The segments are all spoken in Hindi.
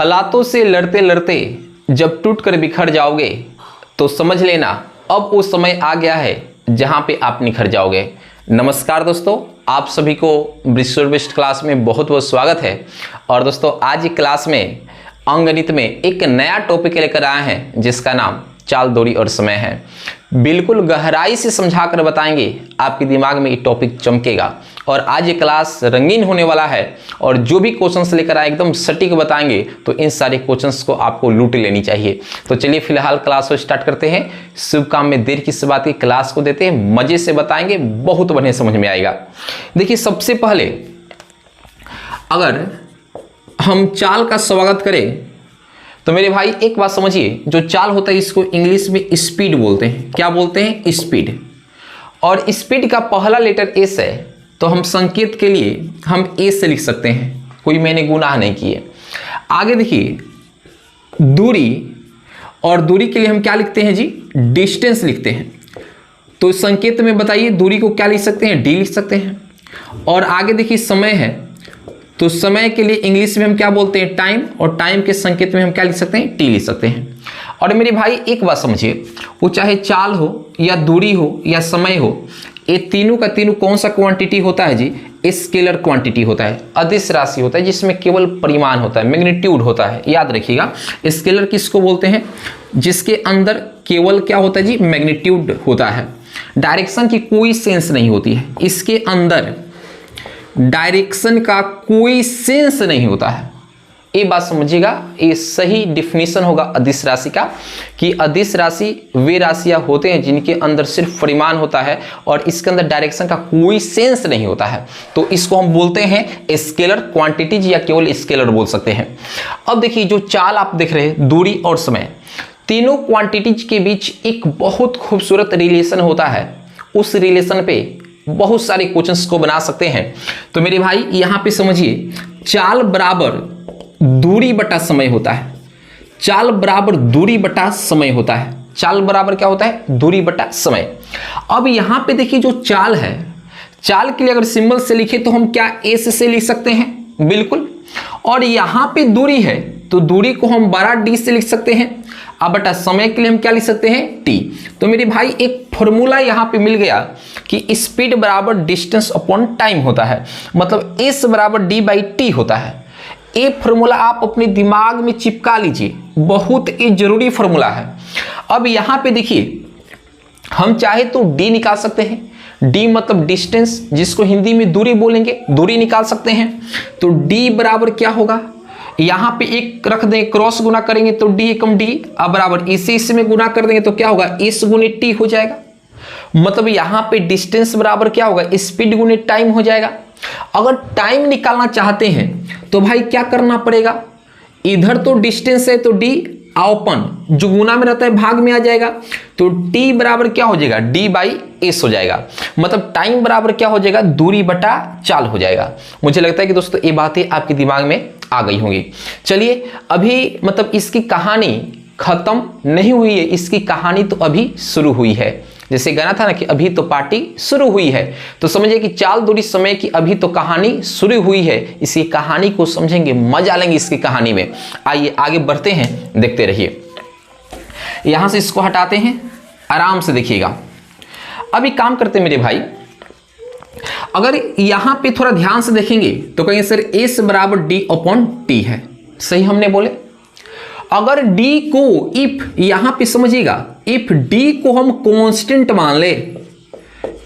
हालातों से लड़ते लड़ते जब टूट कर बिखर जाओगे तो समझ लेना अब वो समय आ गया है जहां पे आप निखर जाओगे। नमस्कार दोस्तों, आप सभी को ब्रिस्टोर क्लास में बहुत बहुत स्वागत है। और दोस्तों आज की क्लास में अंकगणित में एक नया टॉपिक लेकर आए हैं जिसका नाम चाल, दूरी और समय है। बिल्कुल गहराई से समझा कर बताएंगे, आपके दिमाग में ये टॉपिक चमकेगा। और आज ये क्लास रंगीन होने वाला है और जो भी क्वेश्चंस लेकर आए एकदम सटीक बताएंगे, तो इन सारे क्वेश्चंस को आपको लूट लेनी चाहिए। तो चलिए फिलहाल क्लास को स्टार्ट करते हैं। शुभ काम में देर किस बात की, क्लास को देते हैं, मजे से बताएंगे, बहुत बढ़िया समझ में आएगा। देखिए सबसे पहले अगर हम चाल का स्वागत करें तो मेरे भाई एक बात समझिए, जो चाल होता है इसको इंग्लिश में स्पीड बोलते हैं। क्या बोलते हैं? स्पीड। और स्पीड का पहला लेटर एस है, तो हम संकेत के लिए हम ए से लिख सकते हैं, कोई मैंने गुनाह नहीं किए। आगे देखिए दूरी, और दूरी के लिए हम क्या लिखते हैं जी? डिस्टेंस लिखते हैं। तो संकेत में बताइए दूरी को क्या लिख सकते हैं? डी लिख सकते हैं। और आगे देखिए समय है, तो समय के लिए इंग्लिश में हम क्या बोलते हैं? टाइम। और टाइम के संकेत में हम क्या लिख सकते हैं? टी लिख सकते हैं। और मेरे भाई एक बात समझिए, वो चाहे चाल हो या दूरी हो या समय हो, ये तीनों का तीनों कौन सा क्वांटिटी होता है जी? स्केलर क्वांटिटी होता है, अदिश राशि होता है, जिसमें केवल परिमाण होता है, मैग्नीट्यूड होता है। याद रखिएगा, स्केलर किसको बोलते हैं? जिसके अंदर केवल क्या होता है जी? मैग्नीट्यूड होता है, डायरेक्शन की कोई सेंस नहीं होती है। इसके अंदर डायरेक्शन का कोई सेंस नहीं होता है। ये बात समझिएगा, ये सही डिफिनीशन होगा अदिश राशि का, कि अदिश राशि वे राशियां होते हैं जिनके अंदर सिर्फ परिमाण होता है और इसके अंदर डायरेक्शन का कोई सेंस नहीं होता है। तो इसको हम बोलते हैं स्केलर क्वांटिटीज या केवल स्केलर बोल सकते हैं। अब देखिए जो चाल आप देख रहे हैं, दूरी और समय, तीनों क्वांटिटीज के बीच एक बहुत खूबसूरत रिलेशन होता है। उस रिलेशन पे बहुत सारे क्वेश्चंस को बना सकते हैं। तो मेरे भाई यहां पे समझिए, चाल बराबर दूरी बटा समय होता है। चाल बराबर दूरी बटा समय होता है। चाल बराबर क्या होता है? दूरी बटा समय। अब यहां पे देखिए जो चाल है, चाल के लिए अगर सिंबल से लिखे तो हम क्या एस से लिख सकते हैं? बिल्कुल। और यहां पे दूरी है तो दूरी को हम 12D से लिख सकते हैं। अब बटा समय के लिए हम क्या लिख सकते हैं? टी। तो मेरे भाई एक फॉर्मूला यहां पे मिल गया कि स्पीड बराबर डिस्टेंस अपॉन टाइम होता है, मतलब एस बराबर डी बाई टी होता है। ये फॉर्मूला आप अपने दिमाग में चिपका लीजिए, बहुत ही जरूरी फॉर्मूला है। अब यहां पे देखिए हम चाहे तो डी निकाल सकते हैं। डी मतलब डिस्टेंस, जिसको हिंदी में दूरी बोलेंगे, दूरी निकाल सकते हैं। तो डी बराबर क्या होगा? यहां पे एक रख दें, क्रॉस गुना करेंगे तो डी एकम डी, अब बराबर इसी में गुना कर देंगे तो क्या होगा? इस गुने टी हो जाएगा। मतलब यहां पे डिस्टेंस बराबर क्या होगा? स्पीड गुने टाइम हो जाएगा। अगर टाइम निकालना चाहते हैं तो भाई क्या करना पड़ेगा? इधर तो डिस्टेंस है तो डी ओपन जो गुना में रहता है भाग में आ जाएगा, तो टी बराबर क्या हो जाएगा? डी बाई एस हो जाएगा। मतलब टाइम बराबर क्या हो जाएगा? दूरी बटा चाल हो जाएगा। मुझे लगता है कि दोस्तों ये बातें आपके दिमाग में आ गई होंगी। चलिए अभी मतलब इसकी कहानी खत्म नहीं हुई है, इसकी कहानी तो अभी शुरू हुई है। जैसे गाना था ना कि अभी तो पार्टी शुरू हुई है, तो समझिए कि चाल, दूरी, समय की अभी तो कहानी शुरू हुई है। इसी कहानी को समझेंगे, मजा लेंगे इसकी कहानी में। आइए आगे बढ़ते हैं, देखते रहिए। यहां से इसको हटाते हैं, आराम से देखिएगा। अभी काम करते हैं मेरे भाई, अगर यहां पे थोड़ा ध्यान से देखेंगे तो कहेंगे सर एस बराबर डी अपॉन टी है। सही हमने बोले। अगर d को इफ यहां पे समझिएगा, इफ d को हम कांस्टेंट मान ले,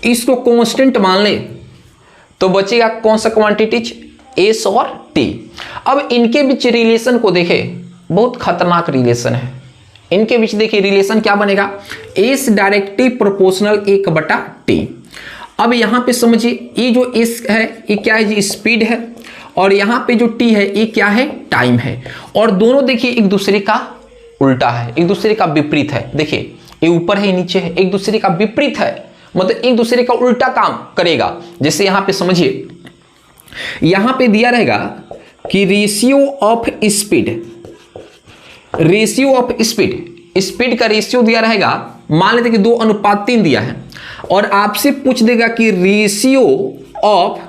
इसको कांस्टेंट मान ले, तो बचेगा कौन सा क्वांटिटीज? s और t। अब इनके बीच रिलेशन को देखें, बहुत खतरनाक रिलेशन है। इनके बीच देखिए रिलेशन क्या बनेगा? s directly proportional 1/t। अब यहां पे समझिए, ये जो s है ये क्या है जी? स्पीड है। और यहां पे जो t है ये क्या है? टाइम है। और दोनों देखिए एक दूसरे का उल्टा है, एक दूसरे का विपरीत है। देखिए ये ऊपर है, नीचे है, एक दूसरे का विपरीत है, मतलब एक दूसरे का उल्टा काम करेगा। जैसे यहां पे समझिए, यहां पे दिया रहेगा कि ratio of speed, ratio of speed, speed का रेशियो दिया रहेगा, मान लेते कि 2:3 दिया है, और आपसे पूछ देगा कि ratio of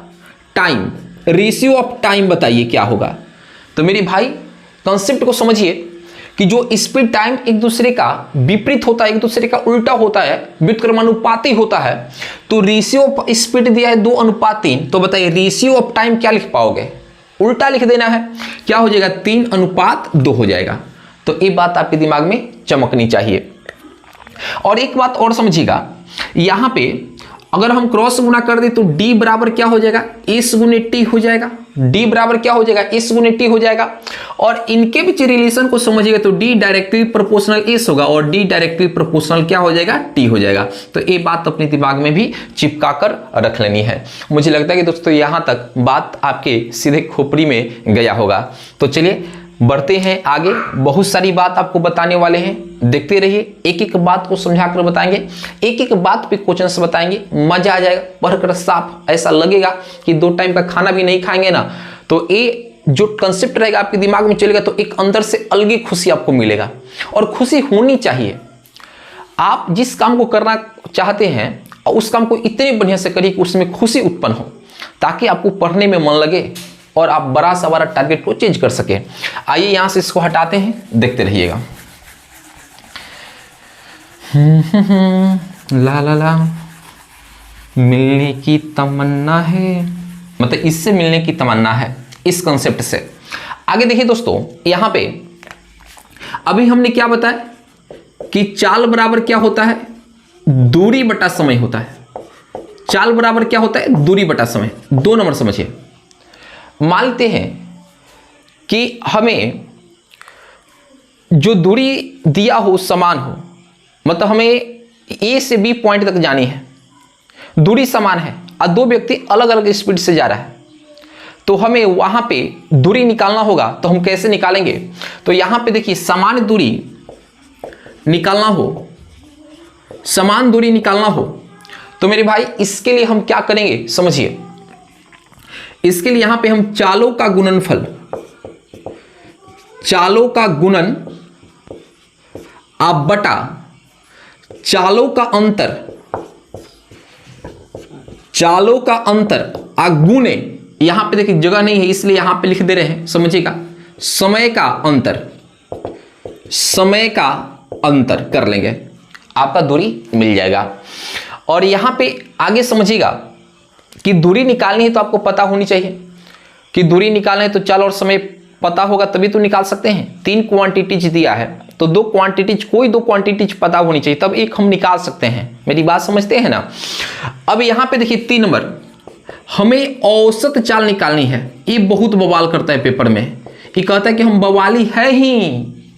time, ratio of time बताइए क्या होगा। तो मेरे भाई कंसेप्ट को समझिए कि जो स्पीड टाइम एक दूसरे का विपरीत होता है, एक दूसरे का उल्टा होता है, व्युत्क्रमानुपाती होता है। तो रेशियो ऑफ स्पीड दिया है 2:3, तो बताइए रेशियो ऑफ टाइम क्या लिख पाओगे? उल्टा लिख देना है, क्या हो जाएगा? 3:2 हो जाएगा। तो ये बात आपके दिमाग में चमकनी चाहिए। और एक बात और समझिएगा, यहां पे अगर हम क्रॉस गुना कर दे तो d बराबर क्या हो जाएगा? s गुने t हो जाएगा। d बराबर क्या हो जाएगा? s गुने t हो जाएगा। और इनके बीच रिलेशन को समझिएगा तो d डायरेक्टली प्रोपोर्शनल s होगा और d डायरेक्टली प्रोपोर्शनल क्या हो जाएगा? t हो जाएगा। तो ये बात अपने दिमाग में भी चिपका कर रख लेनी है। मुझे लगता है कि दोस्तों यहां तक बात आपके सीधे खोपड़ी में गया होगा। तो चलिए बढ़ते हैं आगे, बहुत सारी बात आपको बताने वाले हैं, देखते रहिए। एक एक बात को समझा कर बताएंगे, एक एक बात पे क्वेश्चंस बताएंगे, मजा आ जाएगा, पढ़कर साफ ऐसा लगेगा कि 2 टाइम का खाना भी नहीं खाएंगे ना, तो ये जो कंसेप्ट रहेगा आपके दिमाग में चलेगा तो एक अंदर से अलग खुशी आपको मिलेगा। और खुशी होनी चाहिए। आप जिस काम को करना चाहते हैं उस काम को इतने बढ़िया से करिए कि उसमें खुशी उत्पन्न हो, ताकि आपको पढ़ने में मन लगे और आप बड़ा सा बड़ा टारगेट को चेंज कर सके। आइए यहां से इसको हटाते हैं, देखते रहिएगा। ला ला ला मिलने की तमन्ना है, मतलब इससे मिलने की तमन्ना है, इस कंसेप्ट से। आगे देखिए दोस्तों, यहां पे अभी हमने क्या बताया कि चाल बराबर क्या होता है? दूरी बटा समय होता है। चाल बराबर क्या होता है? दूरी बटा समय। 2 नंबर समझिए। मान लेते हैं कि हमें जो दूरी दिया हो समान हो, मतलब हमें A से B पॉइंट तक जानी है, दूरी समान है और 2 व्यक्ति अलग अलग स्पीड से जा रहा है, तो हमें वहां पे दूरी निकालना होगा। तो हम कैसे निकालेंगे? तो यहां पे देखिए समान दूरी निकालना हो, समान दूरी निकालना हो तो मेरे भाई इसके लिए हम क्या करेंगे समझिए। इसके लिए यहां पे हम चालों का गुणनफल, चालों का गुणन आप बटा चालों का अंतर, चालों का अंतर गुणे, यहां पे देखिए जगह नहीं है इसलिए यहां पे लिख दे रहे हैं, समझिएगा, समय का अंतर, समय का अंतर कर लेंगे, आपका दूरी मिल जाएगा। और यहां पे आगे समझिएगा कि दूरी निकालनी है तो आपको पता होनी चाहिए कि दूरी निकालना है, तो चाल और समय पता होगा तभी तो निकाल सकते हैं। 3 क्वांटिटीज दिया है तो 2 क्वांटिटीज, कोई 2 क्वांटिटीज पता होनी चाहिए तब एक हम निकाल सकते हैं। मेरी बात समझते हैं ना? अब यहां पे देखिए 3 नंबर, हमें औसत चाल निकालनी है। ये बहुत बवाल करता है पेपर में, ये कहता है कि हम बवाली है ही,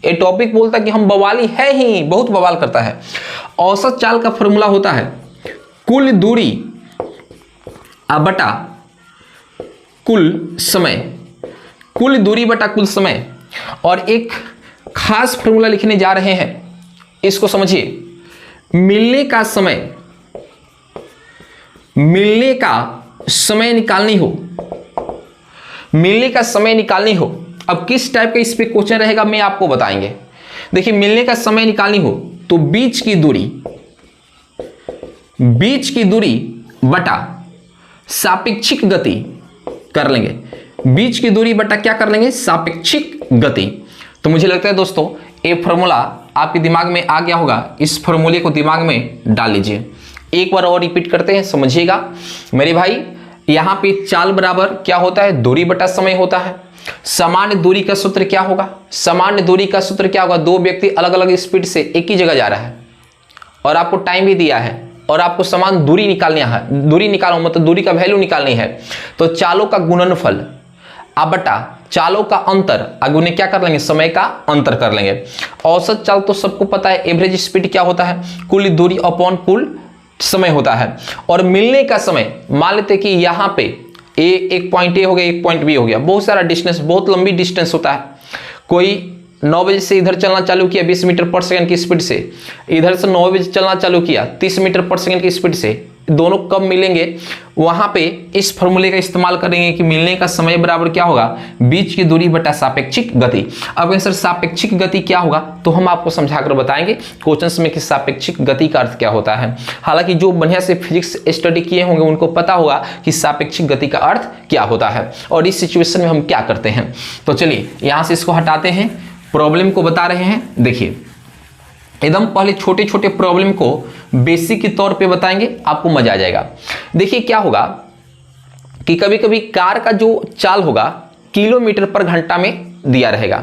ये टॉपिक बोलता है कि हम बवाली है ही, बहुत बवाल करता है। औसत चाल का फॉर्मूला होता है कुल दूरी बटा कुल समय, कुल दूरी बटा कुल समय। और एक खास फॉर्मूला लिखने जा रहे हैं, इसको समझिए। मिलने का समय, मिलने का समय निकालनी हो, मिलने का समय निकालनी हो। अब किस टाइप का इस पे क्वेश्चन रहेगा मैं आपको बताएंगे। देखिए मिलने का समय निकालनी हो तो बीच की दूरी, बीच की दूरी बटा सापेक्षिक गति कर लेंगे। बीच की दूरी बटा क्या कर लेंगे? सापेक्षिक गति। तो मुझे लगता है दोस्तों ये फॉर्मूला आपके दिमाग में आ गया होगा, इस फॉर्मूले को दिमाग में डाल लीजिए। एक बार और रिपीट करते हैं, समझिएगा मेरे भाई। यहां पे चाल बराबर क्या होता है? दूरी बटा समय होता है। सामान्य दूरी का सूत्र क्या होगा? सामान्य दूरी का सूत्र क्या होगा? 2 व्यक्ति अलग अलग स्पीड से एक ही जगह जा रहा है और आपको टाइम भी दिया है और आपको समान दूरी निकालनी है, दूरी निकालो मतलब दूरी का वैल्यू निकालनी है। तो चालों का गुणनफल बटा चालों का अंतर, आगे क्या कर लेंगे? समय का अंतर कर लेंगे। औसत चाल तो सबको पता है, एवरेज स्पीड क्या होता है? कुल दूरी अपॉन कुल समय होता है। और मिलने का समय मान लेते कि यहाँ पे एक पॉइंट ए हो गया, एक पॉइंट बी हो गया, बहुत सारा डिस्टेंस, बहुत लंबी डिस्टेंस होता है। कोई 9 बजे से इधर चलना चालू किया 20 मीटर पर सेकंड की स्पीड से, इधर से 9 बजे चलना चालू किया 30 मीटर पर सेकंड की स्पीड से, दोनों कब मिलेंगे, वहां पे इस फॉर्मूले का इस्तेमाल करेंगे कि मिलने का समय बराबर क्या होगा, बीच की दूरी बटा सापेक्षिक गति। अब सर सापेक्षिक गति क्या होगा, तो हम आपको समझाकर बताएंगे क्वेश्चंस में कि सापेक्षिक गति का अर्थ क्या होता है। हालांकि जो बढ़िया से फिजिक्स स्टडी किए होंगे उनको पता होगा कि सापेक्षिक गति का अर्थ क्या होता है और इस सिचुएशन में हम क्या करते हैं। तो चलिए यहां से इसको हटाते हैं, प्रॉब्लम को बता रहे हैं। देखिए एकदम पहले छोटे छोटे प्रॉब्लम को बेसिक के तौर पे बताएंगे, आपको मजा आ जाएगा। देखिए क्या होगा कि कभी कभी कार का जो चाल होगा किलोमीटर पर घंटा में दिया रहेगा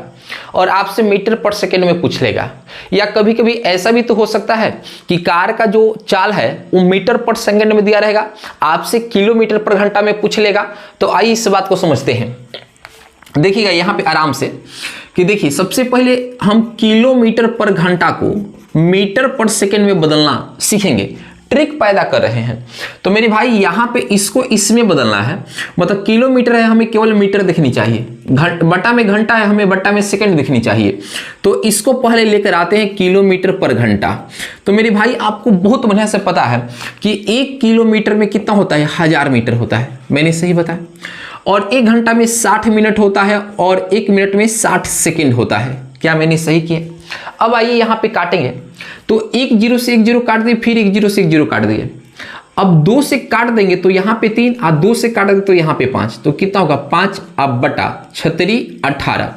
और आपसे मीटर पर सेकंड में पूछ लेगा, या कभी कभी ऐसा भी तो हो सकता है कि कार का जो चाल है वो मीटर पर सेकंड में दिया रहेगा, आपसे किलोमीटर पर घंटा में पूछ लेगा। तो आइए इस बात को समझते हैं। देखिएगा यहाँ पे आराम से कि देखिए सबसे पहले हम किलोमीटर पर घंटा को मीटर पर सेकंड में बदलना सीखेंगे, ट्रिक पैदा कर रहे हैं। तो मेरे भाई यहाँ पे इसको इसमें बदलना है, मतलब किलोमीटर है हमें केवल मीटर दिखनी चाहिए, बटा में घंटा है हमें बटा में सेकंड दिखनी चाहिए। तो इसको पहले लेकर आते हैं किलोमीटर पर घंटा। तो मेरे भाई आपको बहुत बढ़िया से पता है कि 1 किलोमीटर में कितना होता है, 1000 मीटर होता है, मैंने सही बताया। और 1 घंटा में 60 मिनट होता है और 1 मिनट में 60 सेकंड होता है, क्या मैंने सही किया। अब आइए यहाँ पे काटेंगे, तो 1 0 से 1 0 काट दिए, फिर 1 0 से 1 0 काट दिए। अब 2 से काट देंगे तो यहाँ पे 3 और 2 से काट देंगे तो यहाँ पे 5, तो कितना होगा 5 अब बटा 18,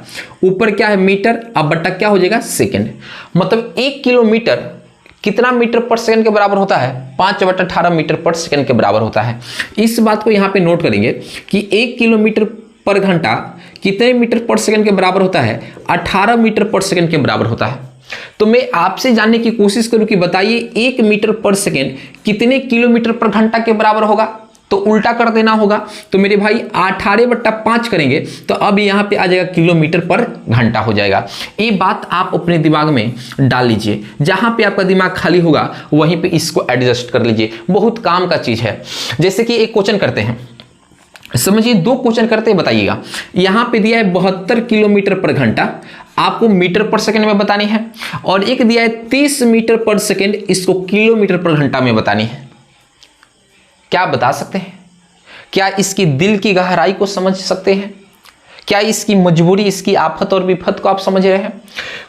ऊपर क्या है मीटर, अब बटा क्या हो जाएगा सेकंड। मतलब 1 किलोमीटर कितना मीटर पर सेकंड के बराबर होता है, 5/18 मीटर पर सेकंड के बराबर होता है। इस बात को यहाँ पे नोट करेंगे कि 1 किलोमीटर पर घंटा कितने मीटर पर सेकंड के बराबर होता है, 18 मीटर पर सेकंड के बराबर होता है। तो मैं आपसे जानने की कोशिश करूं कि बताइए 1 मीटर पर सेकंड कितने किलोमीटर पर घंटा के बराबर होगा, तो उल्टा कर देना होगा। तो मेरे भाई 18/5 करेंगे तो अब यहाँ पे आ जाएगा किलोमीटर पर घंटा हो जाएगा। ये बात आप अपने दिमाग में डाल लीजिए, जहां पे आपका दिमाग खाली होगा वहीं पे इसको एडजस्ट कर लीजिए, बहुत काम का चीज है। जैसे कि एक क्वेश्चन करते हैं, समझिए 2 क्वेश्चन करते हैं, बताइएगा। यहां पे दिया है 72 किलोमीटर पर घंटा, आपको मीटर पर सेकंड में बतानी है, और एक दिया है 30 मीटर पर सेकंड, इसको किलोमीटर पर घंटा में बतानी है। क्या आप बता सकते हैं, क्या इसकी दिल की गहराई को समझ सकते हैं, क्या इसकी मजबूरी, इसकी आफत और विफत को आप समझ रहे हैं।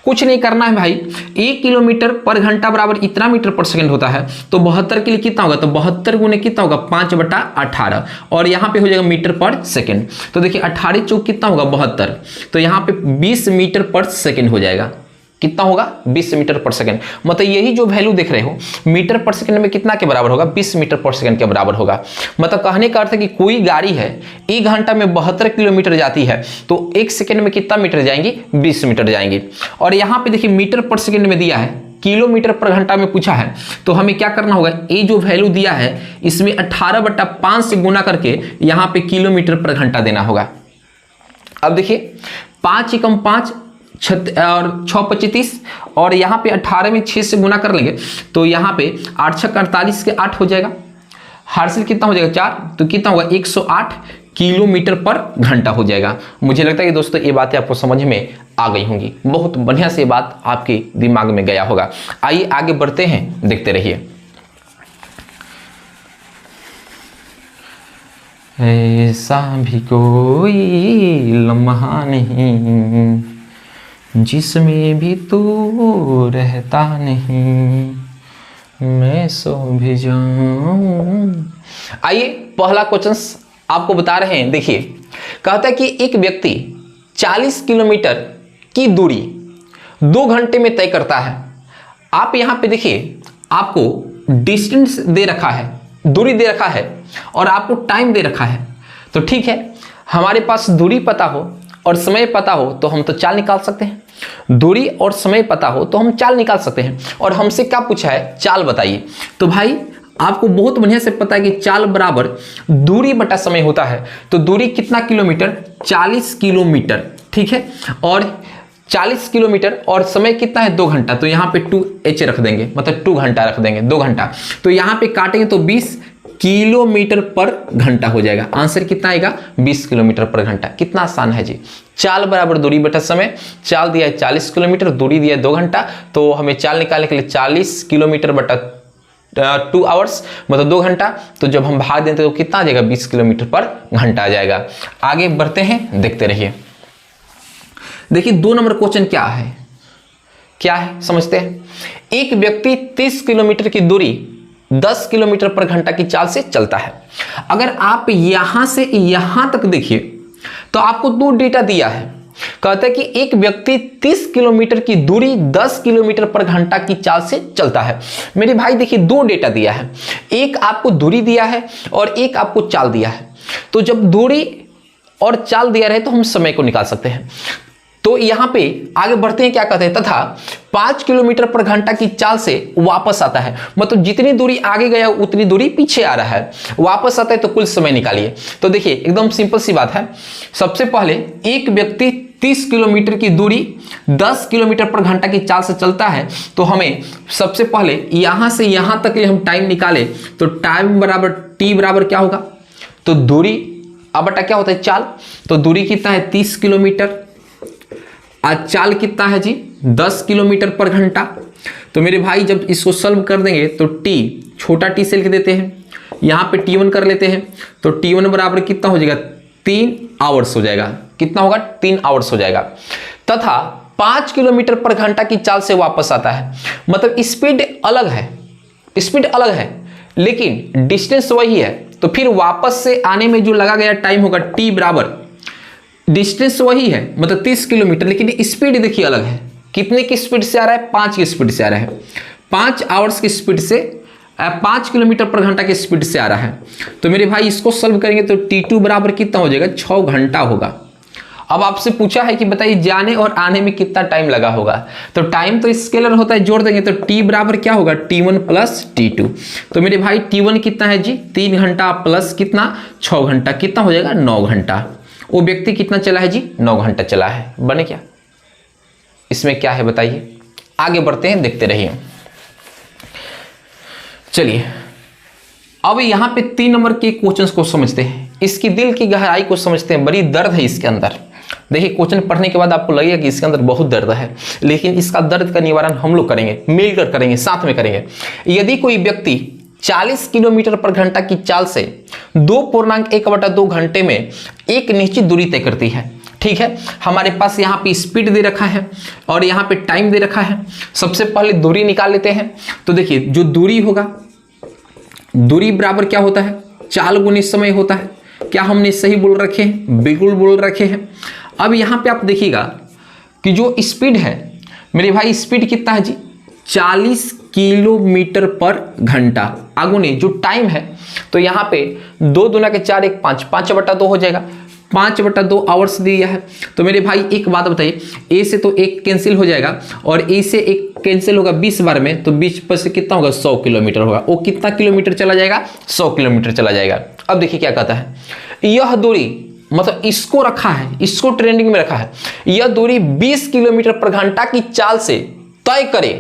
कुछ नहीं करना है भाई, 1 किलोमीटर पर घंटा बराबर इतना मीटर पर सेकंड होता है, तो 72 के लिए कितना होगा, तो 72 गुने कितना होगा 5/18, और यहाँ पे हो जाएगा मीटर पर सेकंड। तो देखिए 18 चौक कितना होगा 72, तो यहाँ पे 20 मीटर पर सेकंड हो जाएगा। कितना होगा 20 मीटर पर सेकंड। मतलब यही जो वैल्यू देख रहे हो मीटर पर सेकंड में कितना के बराबर होगा, 20 मीटर पर सेकंड के बराबर होगा। मतलब कहने का अर्थ है कि कोई गाड़ी है 1 घंटा में 72 किलोमीटर जाती है, तो 1 सेकंड में कितना मीटर जाएंगी, 20 मीटर जाएंगी। और यहाँ पे देखिए मीटर पर सेकंड में दिया है, किलोमीटर पर घंटा में पूछा है, तो हमें क्या करना होगा, ये जो वैल्यू दिया है इसमें 18/5 से गुना करके यहाँ पे किलोमीटर पर घंटा देना होगा। अब देखिए 5 एकम 5 और 6 25, और यहाँ पे 18 में 6 से गुना कर लेंगे तो यहाँ पे 8 6 48 के 8 हो जाएगा, हासिल कितना हो जाएगा 4, तो कितना होगा 108 किलोमीटर पर घंटा हो जाएगा। मुझे लगता है कि दोस्तों ये बातें आपको समझ में आ गई होंगी, बहुत बढ़िया से बात आपके दिमाग में गया होगा। आइए आगे बढ़ते हैं, देखते रहिए। ऐसा भी कोई लम्हा नहीं जिसमें भी तू रहता नहीं, मैं सो भी जाऊं। आइए पहला क्वेश्चन आपको बता रहे हैं। देखिए कहता है कि एक व्यक्ति 40 किलोमीटर की दूरी 2 घंटे में तय करता है। आप यहां पे देखिए आपको डिस्टेंस दे रखा है, दूरी दे रखा है, और आपको टाइम दे रखा है। तो ठीक है, हमारे पास दूरी पता हो और समय पता हो तो हम तो चाल निकाल सकते हैं, दूरी और समय पता हो तो हम चाल निकाल सकते हैं। और हमसे क्या पूछा है, चाल बताइए। तो भाई आपको बहुत बढ़िया से पता है कि चाल बराबर दूरी बटा समय होता है। तो दूरी कितना किलोमीटर, 40 किलोमीटर, ठीक है, और 40 किलोमीटर और समय कितना है 2 घंटा, तो यहाँ पे 2h रख देंगे, मतलब 2 घंटा रख देंगे, 2 घंटा। तो यहाँ पे काटेंगे तो 20 किलोमीटर पर घंटा हो जाएगा। आंसर कितना आएगा 20 किलोमीटर पर घंटा। कितना आसान है जी, चाल बराबर दूरी बटा समय। चाल दिया है 40 किलोमीटर, दूरी दिया है 2 घंटा, तो हमें चाल निकालने के लिए 40 किलोमीटर बटा 2 आवर्स मतलब 2 घंटा। तो जब हम भाग देते तो कितना आ जाएगा, 20 किलोमीटर पर घंटा आ जाएगा। आगे बढ़ते हैं, देखते रहिए। देखिए 2 नंबर क्वेश्चन क्या है, क्या है समझते हैं। एक व्यक्ति 30 किलोमीटर की दूरी 10 किलोमीटर पर घंटा की चाल से चलता है। अगर आप यहां से यहां तक देखिए तो आपको 2 डेटा दिया है। कहता है कि एक व्यक्ति 30 किलोमीटर की दूरी 10 किलोमीटर पर घंटा की चाल से चलता है। मेरे भाई देखिए 2 डेटा दिया है, एक आपको दूरी दिया है और एक आपको चाल दिया है। तो जब दूरी और चाल दिया रहे तो हम समय को निकाल सकते हैं। तो यहां पे आगे बढ़ते हैं, क्या कहते हैं, तथा 5 किलोमीटर पर घंटा की चाल से वापस आता है। मतलब जितनी दूरी आगे गया उतनी दूरी पीछे आ रहा है, वापस आता है तो कुल समय निकालिए। तो देखिए एकदम सिंपल सी बात है। सबसे पहले एक व्यक्ति 30 किलोमीटर की दूरी 10 किलोमीटर पर घंटा की चाल से चलता है। तो हमें सबसे पहले यहां से यहां तक के हम टाइम निकाले तो टाइम बराबर टी बराबर क्या होगा, तो दूरी अब बटा क्या होता है, चाल। तो दूरी कितना है 30 किलोमीटर, आज चाल कितना है जी 10 किलोमीटर पर घंटा। तो मेरे भाई जब इसको सॉल्व कर देंगे तो टी छोटा टी से लिख देते हैं, यहां पे T1 कर लेते हैं। तो T1 बराबर कितना हो जाएगा, 3 आवर्स हो जाएगा। कितना होगा, 3 आवर्स हो जाएगा। तथा 5 किलोमीटर पर घंटा की चाल से वापस आता है। मतलब स्पीड अलग है, स्पीड अलग है लेकिन डिस्टेंस वही है। तो फिर वापस से आने में जो लगा गया टाइम होगा टी बराबर, डिस्टेंस वही है मतलब 30 किलोमीटर, लेकिन स्पीड देखिए अलग है। कितने की स्पीड से आ रहा है, 5 की स्पीड से आ रहा है। 5 आवर्स की स्पीड से 5 किलोमीटर पर घंटा की स्पीड से आ रहा है। तो मेरे भाई इसको सॉल्व करेंगे तो T2 बराबर कितना हो जाएगा, 6 घंटा होगा। अब आपसे पूछा है कि बताइए जाने और आने में कितना टाइम लगा होगा। तो टाइम तो स्केलर होता है, जोड़ देंगे तो T बराबर क्या होगा, T1 प्लस T2। तो मेरे भाई T1 कितना है जी 3 घंटा प्लस कितना 6 घंटा, कितना हो जाएगा 9 घंटा। वो व्यक्ति कितना चला है जी, 9 घंटा चला है। बने क्या, इसमें क्या है बताइए। आगे बढ़ते हैं, देखते रहिए। चलिए अब यहां पे 3 नंबर के क्वेश्चंस को समझते हैं, इसकी दिल की गहराई को समझते हैं। बड़ी दर्द है इसके अंदर। देखिए क्वेश्चन पढ़ने के बाद आपको लगेगा कि इसके अंदर बहुत दर्द है, लेकिन इसका दर्द का निवारण हम लोग करेंगे, मिलकर करेंगे, साथ में करेंगे। यदि कोई व्यक्ति 40 किलोमीटर पर घंटा की चाल से 2.1/2 घंटे में एक निश्चित दूरी तय करती है, ठीक है। हमारे पास यहाँ पे स्पीड दे रखा है और यहाँ पे टाइम दे रखा है। सबसे पहले दूरी निकाल लेते हैं। तो देखिए जो दूरी होगा, दूरी बराबर क्या होता है, चाल गुनी समय होता है। क्या हमने सही बोल रखे हैं, बिल्कुल बोल रखे हैं। अब यहाँ पे आप देखिएगा कि जो स्पीड है मेरे भाई, स्पीड कितना है जी 40 किलोमीटर पर घंटा। आगुनी जो टाइम है तो यहाँ पे 2 दूना के 4 1 5 5/2 हो जाएगा। 5/2 आवर्स दिया है। तो मेरे भाई एक बात बताइए, ए से तो 1 कैंसिल हो जाएगा और ए से 1 कैंसिल होगा 20 बार में, तो 20 पर से कितना होगा 100 किलोमीटर होगा। वो कितना किलोमीटर चला जाएगा, 100 किलोमीटर चला जाएगा। अब देखिए क्या कहता है, यह दूरी मतलब इसको रखा है, इसको ट्रेंडिंग में रखा है, यह दूरी 20 किलोमीटर पर घंटा की चाल से तय करे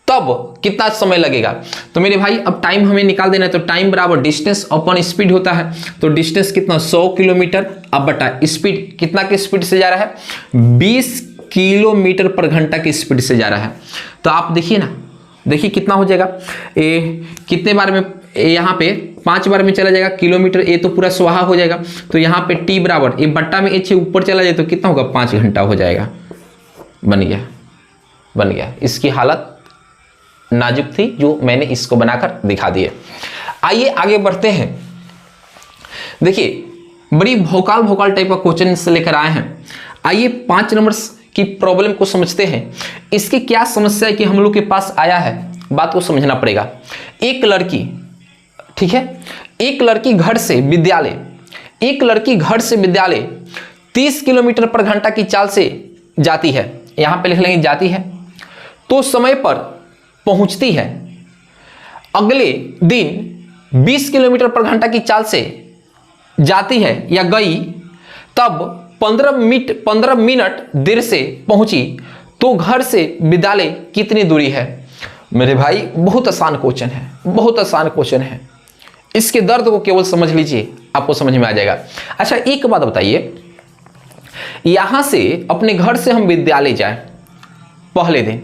तब कितना समय लगेगा। तो मेरे भाई अब टाइम हमें निकाल देना है। तो टाइम बराबर डिस्टेंस अपॉन स्पीड होता है। तो डिस्टेंस कितना 100 किलोमीटर, अब बटा स्पीड कितना की स्पीड से जा रहा है, 20 किलोमीटर पर घंटा की स्पीड से जा रहा है। तो आप देखिए ना, देखिए कितना हो जाएगा, ए कितने बार में, यहाँ पे 5 बार में चला जाएगा किलोमीटर, ए तो पूरा स्वाहा हो जाएगा। तो यहाँ पे टी बराबर ए बट्टा में एच ऊपर चला जाए तो कितना होगा 5 घंटा हो जाएगा। बन गया, बन गया। इसकी हालत नाजुक थी जो मैंने इसको बनाकर दिखा दिए। आइए आगे बढ़ते हैं। देखिए बड़ी भोकाल टाइप का क्वेश्चन से लेकर आए हैं। आइए 5 नंबर की प्रॉब्लम को समझते हैं। इसकी क्या समस्या है कि हम लोग के पास आया है, बात को समझना पड़ेगा। एक लड़की, ठीक है, एक लड़की घर से विद्यालय 30 किलोमीटर पर घंटा की चाल से जाती है। यहां पे लिख लेंगे जाती है, तो समय पर पहुंचती है। अगले दिन 20 किलोमीटर पर घंटा की चाल से जाती है या गई, तब 15 मिनट देर से पहुंची, तो घर से विद्यालय कितनी दूरी है। मेरे भाई बहुत आसान क्वेश्चन है, बहुत आसान क्वेश्चन है। इसके दर्द को केवल समझ लीजिए, आपको समझ में आ जाएगा। अच्छा एक बात बताइए, यहां से अपने घर से हम विद्यालय जाए, पहले दिन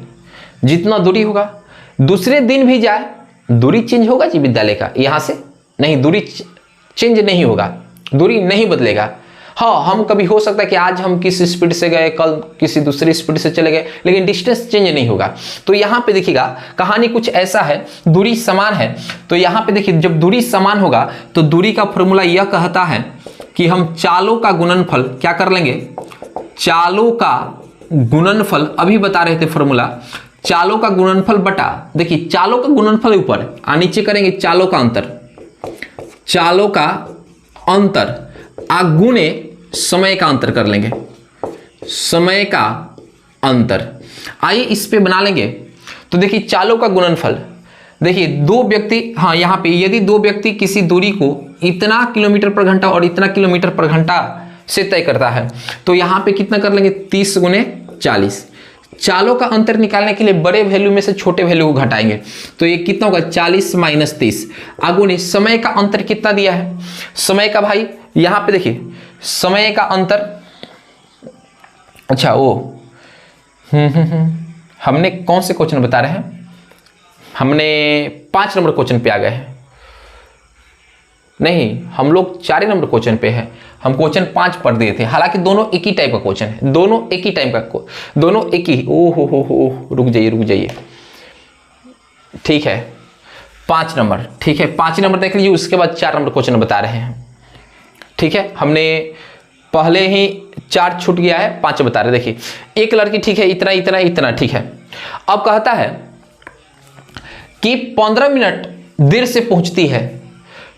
जितना दूरी होगा दूसरे दिन भी जाए, दूरी चेंज होगा जी विद्यालय का, यहाँ से नहीं, दूरी चेंज नहीं होगा, दूरी नहीं बदलेगा। हाँ, हम कभी हो सकता है कि आज हम किस स्पीड से गए, कल किसी दूसरी स्पीड से चले गए, लेकिन डिस्टेंस चेंज नहीं होगा। तो यहाँ पे देखिएगा कहानी कुछ ऐसा है, दूरी समान है। तो यहाँ पे देखिए जब दूरी समान होगा तो दूरी का फॉर्मूला यह कहता है कि हम चालों का गुणनफल क्या कर लेंगे, चालों का गुणनफल, अभी बता रहे थे फॉर्मूला, चालों का गुणनफल बटा, देखिए चालों का गुणनफल ऊपर और नीचे करेंगे चालों का अंतर, चालों का अंतर गुणे समय का अंतर कर लेंगे, समय का अंतर। आइए इस पे बना लेंगे। तो देखिए चालों का गुणनफल, देखिए दो व्यक्ति, हाँ यहाँ पे यदि दो व्यक्ति किसी दूरी को इतना किलोमीटर पर घंटा और इतना किलोमीटर पर घंटा से तय करता है, तो यहाँ पे कितना कर लेंगे, 30 गुणे 40। चालों का अंतर निकालने के लिए बड़े वैल्यू में से छोटे वैल्यू को घटाएंगे, तो ये कितना होगा, 40 माइनस 30। आगुने समय का अंतर कितना दिया है, समय का भाई यहाँ पे देखिए समय का अंतर, अच्छा वो हमने कौन से क्वेश्चन बता रहे हैं, हमने 5 नंबर क्वेश्चन पे आ गए हैं, नहीं हम लोग 4 नंबर क्वेश्चन पे है, हम क्वेश्चन 5 पढ़ दिए थे, हालांकि दोनों एक ही टाइप का क्वेश्चन है, दोनों एक ही टाइप का, दोनों एक ही, ओ हो, रुक जाइए, ठीक है 5 नंबर, ठीक है 5 नंबर देख लीजिए, उसके बाद 4 नंबर क्वेश्चन बता रहे हैं, ठीक है। हमने पहले ही 4 छूट गया है, 5 बता रहे। देखिए एक लड़की, ठीक है इतना इतना इतना, ठीक है। अब कहता है कि 15 मिनट देर से पहुंचती है,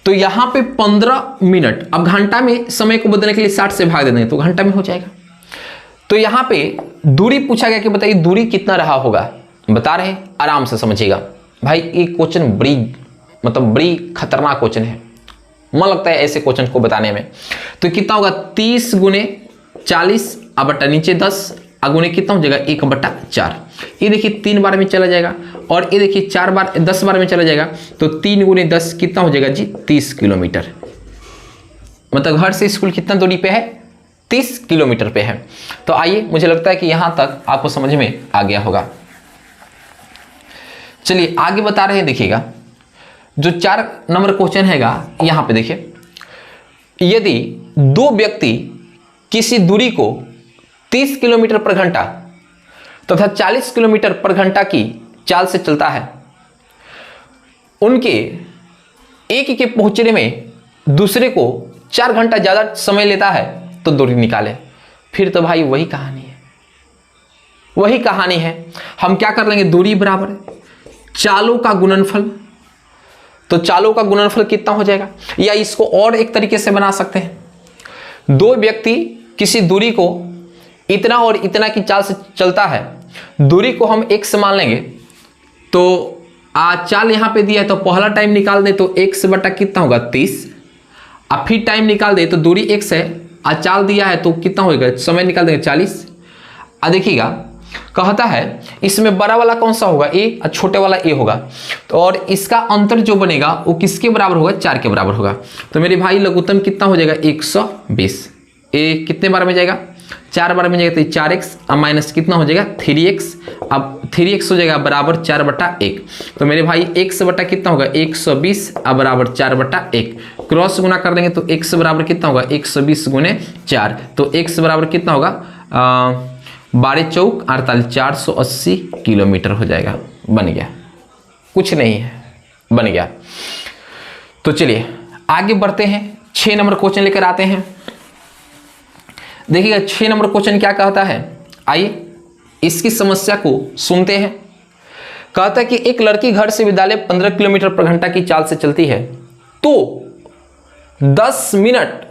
तो यहां पे 15 मिनट, अब घंटा में समय को बदलने के लिए 60 से भाग दे देंगे तो घंटा में हो जाएगा। तो यहां पे दूरी पूछा गया कि बताइए दूरी कितना रहा होगा, बता रहे, आराम से समझिएगा भाई, ये क्वेश्चन बड़ी खतरनाक क्वेश्चन है, मन लगता है ऐसे क्वेश्चन को बताने में। तो कितना होगा, 30 गुणे 40 बटा नीचे 10 अगुणे कितना हो जाएगा, 1/4। ये देखिए 3 बार में चला जाएगा, और ये देखिए 10 बार में चला जाएगा, तो 3 गुणे 10 कितना हो जाएगा जी, 30 किलोमीटर। मतलब घर से स्कूल कितना दूरी पे है, 30 किलोमीटर पे है। तो आइए, मुझे लगता है कि यहां तक आपको समझ में आ गया होगा। चलिए आगे बता रहे हैं, देखिएगा जो 4 नंबर क्वेश्चन हैगा, यहां पे देखिए, यदि दो व्यक्ति किसी दूरी को 30 किलोमीटर पर घंटा तथा 40 किलोमीटर पर घंटा की चाल से चलता है, उनके एक के पहुंचने में दूसरे को 4 घंटा ज्यादा समय लेता है, तो दूरी निकाले। फिर तो भाई वही कहानी है। हम क्या कर लेंगे, दूरी बराबर चालों का गुणनफल, तो चालों का गुणनफल कितना हो जाएगा, या इसको और एक तरीके से बना सकते हैं, दो व्यक्ति किसी दूरी को इतना और इतना की चाल से चलता है, दूरी को हम x मान लेंगे, तो चाल यहां पे दिया है, तो पहला टाइम निकाल दे तो x बटा कितना होगा, 30, अब फिर टाइम निकाल दे तो दूरी x है, चाल दिया है तो कितना होगा, समय निकाल देंगे 40। देखिएगा कहता है इसमें बड़ा वाला कौन सा होगा, a, और छोटे वाला a होगा, तो और इसका अंतर जो बनेगा वो किसके बराबर होगा, 4 के बराबर होगा। तो मेरे भाई लघुत्तम कितना हो जाएगा, 120। a कितने बार में जाएगा, 4 बार में जाएगा, तो 4x अब माइनस कितना हो जाएगा, 3x, अब 3x हो जाएगा बराबर 4/1। तो मेरे भाई x बटा कितना होगा, 120 अब बराबर 4/1, क्रॉस गुना कर देंगे तो x बराबर कितना होगा, 120 गुने 4, तो x बराबर कितना होगा, 12 चौक 48, 480 किलोमीटर हो जाएगा। बन गया, कुछ नहीं है, बन गया। तो चलिए आगे बढ़ते हैं, 6 नंबर क्वेश्चन लेकर आते हैं। देखिएगा 6 नंबर क्वेश्चन क्या कहता है, आइए इसकी समस्या को सुनते हैं। कहता है कि एक लड़की घर से विद्यालय 15 किलोमीटर पर घंटा की चाल से चलती है, तो 10 मिनट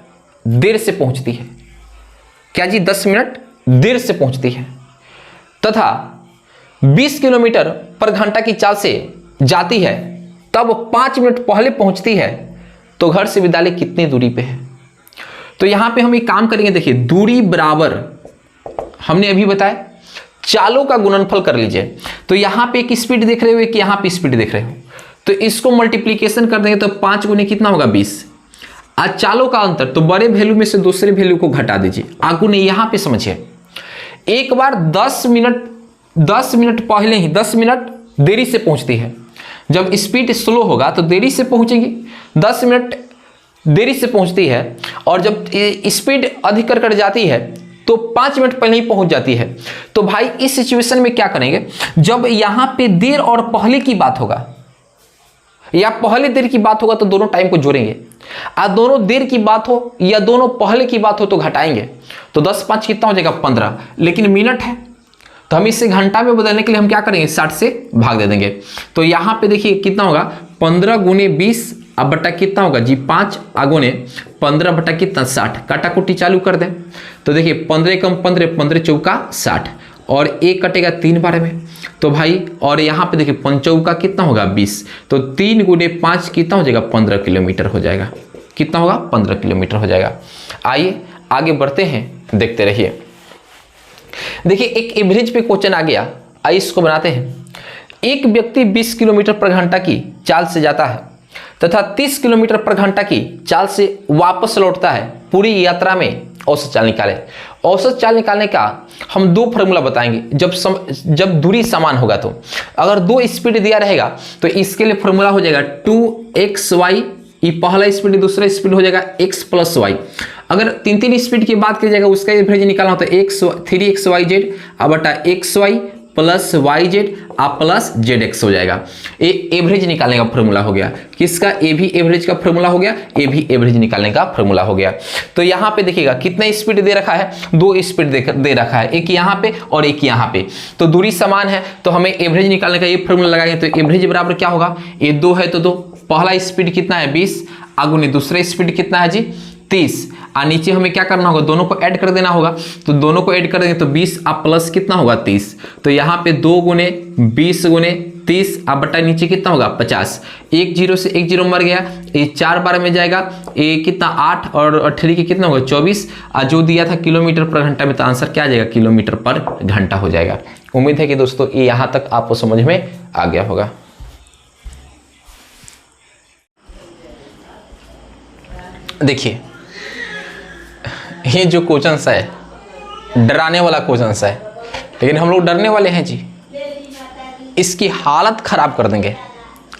देर से पहुंचती है। क्या जी, 10 मिनट देर से पहुंचती है, तथा 20 किलोमीटर पर घंटा की चाल से जाती है, तब 5 मिनट पहले पहुंचती है, तो घर से विद्यालय कितनी दूरी पे है। तो यहां पे हम एक काम करेंगे, देखिए दूरी बराबर हमने अभी बताया चालों का गुणनफल कर लीजिए। तो यहां पे एक स्पीड देख रहे हो कि यहां पे स्पीड देख रहे हो, तो इसको मल्टीप्लीकेशन कर देंगे तो 5 गुने कितना होगा, 20। आज चालों का अंतर, तो बड़े वैल्यू में से दूसरे वैल्यू को घटा दीजिए। आगू ने यहां पे समझिए, एक बार 10 मिनट पहले ही 10 मिनट देरी से पहुंचती है। जब स्पीड स्लो होगा तो देरी से पहुंचेगी, 10 मिनट देरी से पहुंचती है। और जब स्पीड अधिक कर जाती है तो 5 मिनट पहले ही पहुंच जाती है। तो भाई इस सिचुएशन में क्या करेंगे, जब यहां पे देर और पहले की बात होगा या पहले देर की बात होगा तो दोनों टाइम को जोड़ेंगे, और दोनों देर की बात हो या दोनों पहले की बात हो तो घटाएंगे। तो 10 5 कितना हो जाएगा 15, लेकिन मिनट है तो हम इसे घंटा में बदलने के लिए हम क्या करेंगे 60 से भाग दे देंगे। तो यहाँ पे देखिए कितना होगा 15 गुने 20 अब बटा कितना होगा जी 5 आगुने 15 बटा कितना 60, काटाकुटी चालू कर दें। तो देखिए 15 कम 15, 15 चौका 60 और 1 कटेगा 3 बार में। तो भाई और यहाँ पे देखिए 5 चौका कितना होगा 20, तो 3 गुने 5 कितना हो जाएगा 15 किलोमीटर हो जाएगा। कितना होगा 15 किलोमीटर हो जाएगा। आइए आगे बढ़ते हैं, देखते रहिए। देखिए एक एवरेज पे क्वेश्चन आ गया, आइए इसको बनाते हैं। एक व्यक्ति 20 किलोमीटर पर घंटा की चाल से जाता है तथा 30 किलोमीटर पर घंटा की चाल से वापस लौटता है। पूरी यात्रा में औसत चाल निकालें। औसत चाल निकालने का हम 2 फार्मूला बताएंगे जब दूरी समान होगा। तो अगर 2 स्पीड दिया रहेगा तो इसके लिए फार्मूला हो जाएगा 2xy, ये पहला स्पीड, दूसरा स्पीड हो जाएगा x + y। अगर 3 स्पीड की बात की जाएगा उसका एवरेज निकालना होता है 3xyz बटा xy plus yz plus zx हो जाएगा। ये एवरेज निकालने का फॉर्मूला हो गया। किसका? ए भी एवरेज का फॉर्मूला हो गया, ए भी एवरेज निकालने का फॉर्मूला हो गया। तो यहाँ पे देखिएगा कितना स्पीड दे रखा है, 2 स्पीड दे रखा है, एक यहाँ पे और एक यहाँ पे। तो दूरी समान है तो हमें एवरेज निकालने का ये फॉर्मूला लगाएंगे। तो एवरेज बराबर क्या होगा, ये 2 है तो 2, पहला स्पीड कितना है 20, आगुनी दूसरा स्पीड कितना है जी 30, और नीचे हमें क्या करना होगा, दोनों को ऐड कर देना होगा। तो दोनों को ऐड कर देंगे तो 20 आप प्लस कितना होगा 30। तो यहाँ पे 2 गुने 20 गुने 30 आप बटा नीचे कितना होगा 50। 1 0 से 1 0 मर गया, ये 4 बार में जाएगा, ये कितना 8 और 3 के कितना होगा 24, और जो दिया था किलोमीटर पर घंटा में तो आंसर क्या आ जाएगा किलोमीटर पर घंटा हो जाएगा। उम्मीद है कि दोस्तों ये यहाँ तक आपको समझ में आ गया होगा। देखिए ये जो क्वेश्चन है डराने वाला क्वेश्चन है, लेकिन हम लोग डरने वाले हैं जी, इसकी हालत खराब कर देंगे।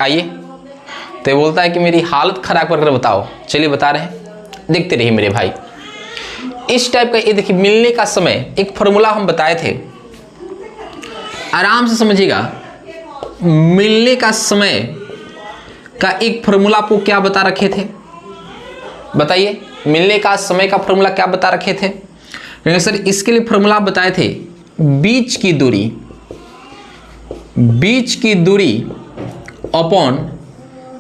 आइए, तो बोलता है कि मेरी हालत खराब करके बताओ। चलिए बता रहे हैं, देखते रहिए मेरे भाई। इस टाइप का ये देखिए मिलने का समय एक फॉर्मूला हम बताए थे, आराम से समझिएगा। मिलने का समय का एक फॉर्मूला आपको क्या बता रखे थे, बताइए। मिलने का समय का फॉर्मूला क्या बता रखे थे? क्योंकि सर इसके लिए फॉर्मूला बताए थे बीच की दूरी अपॉन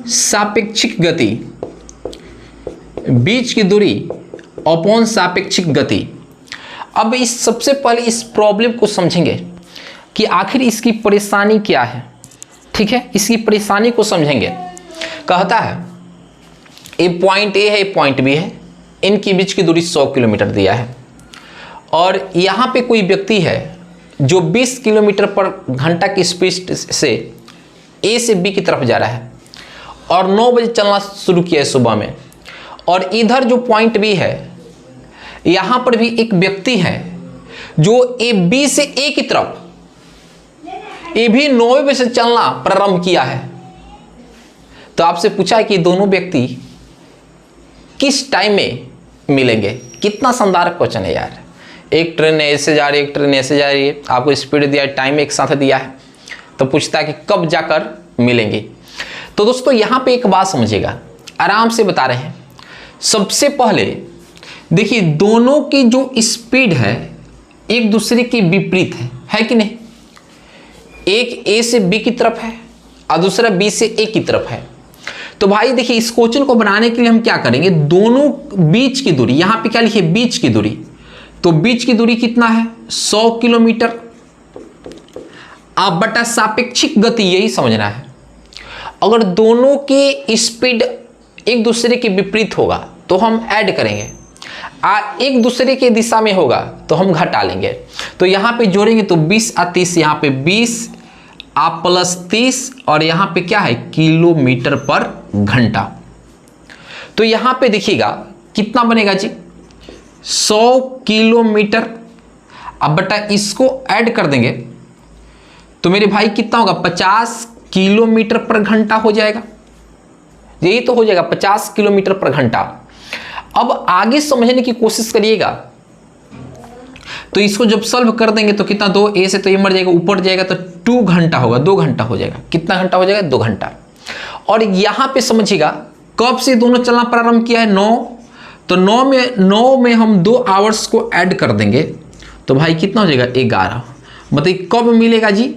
सापेक्षिक गति, बीच की दूरी अपॉन सापेक्षिक गति। अब इस सबसे पहले इस प्रॉब्लम को समझेंगे कि आखिर इसकी परेशानी क्या है। ठीक है, इसकी परेशानी को समझेंगे। कहता है ये पॉइंट ए है, पॉइंट बी है, इनके बीच की दूरी 100 किलोमीटर दिया है, और यहाँ पे कोई व्यक्ति है जो 20 किलोमीटर पर घंटा की स्पीड से ए से बी की तरफ जा रहा है और 9 बजे चलना शुरू किया है सुबह में। और इधर जो पॉइंट बी है यहाँ पर भी एक व्यक्ति है जो ए बी से ए की तरफ, ये भी 9 बजे से चलना प्रारंभ किया है। तो आपसे पूछा है कि दोनों व्यक्ति किस टाइम में मिलेंगे। कितना शानदार क्वेश्चन है यार। एक ट्रेन ऐसे जा रही है, एक ट्रेन ऐसे जा रही है, आपको स्पीड दिया है, टाइम एक साथ दिया है, तो पूछता है कि कब जाकर मिलेंगे। तो दोस्तों यहाँ पे एक बात समझिएगा, आराम से बता रहे हैं। सबसे पहले देखिए दोनों की जो स्पीड है एक दूसरे के विपरीत है कि नहीं। एक ए से बी की तरफ है और दूसरा बी से ए की तरफ है। तो भाई देखिए इस क्वेश्चन को बनाने के लिए हम क्या करेंगे, दोनों बीच की दूरी, यहां पे क्या लिखिए बीच की दूरी, तो बीच की दूरी कितना है 100 किलोमीटर आप बटा सापेक्षिक गति, यही समझना है। अगर दोनों की स्पीड एक दूसरे के विपरीत होगा तो हम ऐड करेंगे, एक दूसरे के दिशा में होगा तो हम घटा लेंगे। तो यहां पे जोड़ेंगे तो 20 और 30, यहां पे 20 आप प्लस 30 और यहां पे क्या है किलोमीटर पर घंटा। तो यहां पे देखिएगा कितना बनेगा जी 100 किलोमीटर। अब बटा इसको ऐड कर देंगे तो मेरे भाई कितना होगा, 50 किलोमीटर पर घंटा हो जाएगा। यही तो हो जाएगा 50 किलोमीटर पर घंटा। अब आगे समझने की कोशिश करिएगा, तो इसको जब सॉल्व कर देंगे तो कितना, 2a से तो ये मर जाएगा, ऊपर जाएगा तो 2 घंटा होगा, 2 घंटा हो जाएगा। कितना घंटा हो जाएगा, 2 घंटा। और यहां पे समझिएगा कब से दोनों चलना प्रारंभ किया है, 9, तो 9 में हम 2 आवर्स को ऐड कर देंगे तो भाई कितना हो जाएगा, 11। मतलब कब मिलेगा जी,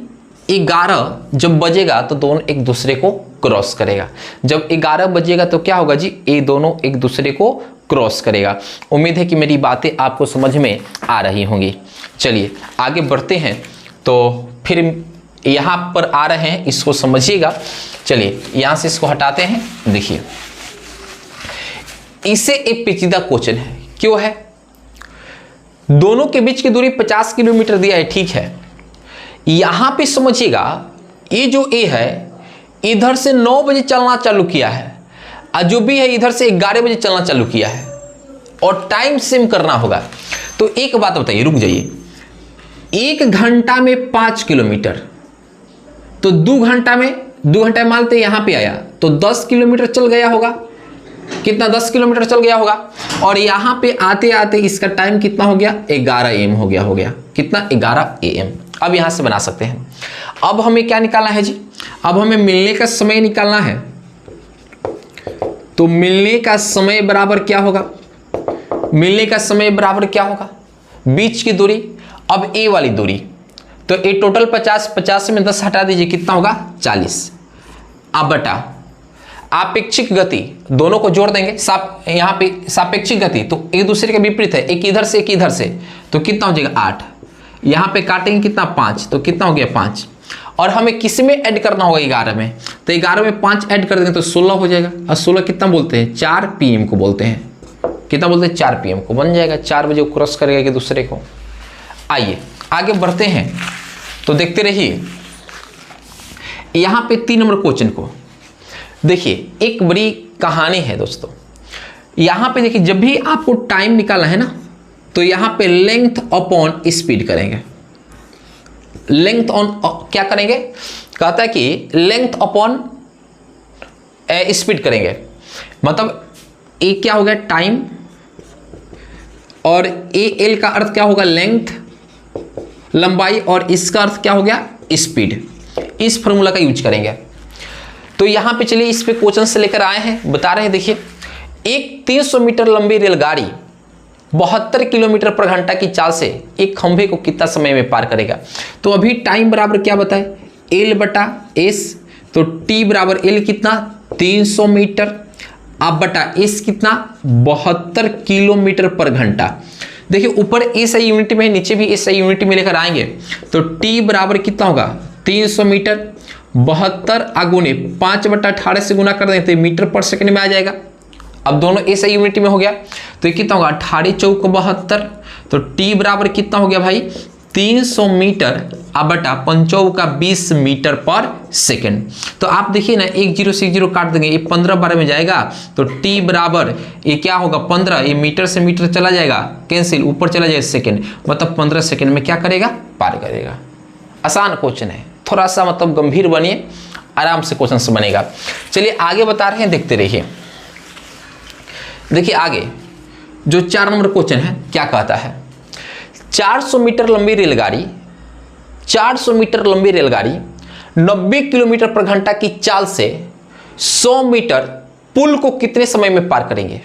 11 जब बजेगा तो दोनों एक दूसरे को क्रॉस करेगा। जब 11 बजेगा तो क्या होगा जी, ये दोनों एक दूसरे को क्रॉस करेगा। उम्मीद है कि मेरी बातें आपको समझ में आ रही होंगी। चलिए आगे बढ़ते हैं, तो फिर यहाँ पर आ रहे हैं, इसको समझिएगा। चलिए यहाँ से इसको हटाते हैं। देखिए इसे एक पेचीदा क्वेश्चन है, क्यों है, दोनों के बीच की दूरी 50 किलोमीटर दिया है, ठीक है। यहां पे समझिएगा ये जो ए है इधर से 9 बजे चलना चालू किया है, और जो भी है इधर से 11 बजे चलना चालू किया है, और टाइम सेम करना होगा। तो एक बात बताइए, रुक जाइए, 1 घंटा में 5 किलोमीटर, तो 2 घंटा में मानते यहां पे आया तो 10 किलोमीटर चल गया होगा। कितना, 10 किलोमीटर चल गया होगा। और यहां पे आते आते इसका टाइम कितना हो गया, 11 AM हो गया। कितना, 11 AM। अब यहां से बना सकते हैं। अब हमें क्या निकालना है जी, अब हमें मिलने का समय निकालना है। तो मिलने का समय बराबर क्या होगा, मिलने का समय बराबर क्या होगा, बीच की दूरी। अब ए वाली दूरी, तो ए टोटल 50 में 10 हटा दीजिए, कितना होगा, 40। अब बटा आपेक्षिक गति, दोनों को जोड़ देंगे, यहाँ पे सापेक्षिक गति तो एक दूसरे के विपरीत है, एक इधर से एक इधर से, तो कितना हो जाएगा, 8। यहाँ पे काटेंगे कितना, 5, तो कितना हो गया, 5। और हमें किस में ऐड करना होगा, 11 में, तो 11 में 5 ऐड कर देंगे तो 16 हो जाएगा। और 16 कितना बोलते हैं, 4 PM को बोलते हैं। कितना बोलते हैं, 4 PM को, बन जाएगा 4 बजे क्रॉस करेगा एक दूसरे को। आइए आगे बढ़ते हैं, तो देखते रहिए। यहाँ पे 3 नंबर क्वेश्चन को देखिए, एक बड़ी कहानी है दोस्तों। यहाँ पे देखिए, जब भी आपको टाइम निकालना है ना, तो यहाँ पे लेंथ अपॉन स्पीड करेंगे। लेंथ ऑन क्या करेंगे, कहता है कि लेंथ अपॉन स्पीड करेंगे। मतलब ए क्या हो गया, टाइम, और ए एल का अर्थ क्या होगा, लेंथ, लंबाई, और इसका अर्थ क्या हो गया, स्पीड। इस फॉर्मूला का यूज करेंगे। तो यहां पे चलिए इस पे क्वेश्चन से लेकर आए हैं, बता रहे हैं। देखिए, एक 300 मीटर लंबी रेलगाड़ी 72 किलोमीटर पर घंटा की चाल से एक खंभे को कितना समय में पार करेगा। तो अभी टाइम बराबर क्या बताए, L बटा S, तो T बराबर L कितना, 300 मीटर, अब बटा S कितना, 72 किलोमीटर पर घंटा। देखिए ऊपर SI यूनिट में, नीचे भी SI यूनिट में लेकर आएंगे, तो T बराबर कितना होगा, 300 मीटर, 72 आगुने 5/18 से गुना कर दें तो मीटर पर सेकंड में आ जाएगा। अब दोनों SI यूनिट में हो गया, तो ये कितना होगा, 18 चौक 72, तो T बराबर कितना हो गया भाई, 300 मीटर, अब बटा 5 20 मीटर पर सेकंड। तो आप देखिए ना, 1 0 से 1 0 काट देंगे, ये 15 12 में जाएगा, तो T बराबर ये क्या होगा, 15, ये मीटर से मीटर चला जाएगा, कैंसिल, ऊपर चला जाएगा सेकंड, मतलब 15 सेकंड में क्या करेगा, पार करेगा। आसान क्वेश्चन है, थोड़ा सा मतलब गंभीर बनिए, आराम से क्वेश्चन से बनेगा। चलिए आगे बता रहे हैं, देखते रहिए। देखिए आगे जो 4 नंबर क्वेश्चन है, क्या कहता है, 400 मीटर लंबी रेलगाड़ी 90 किलोमीटर पर घंटा की चाल से 100 मीटर पुल को कितने समय में पार करेंगे।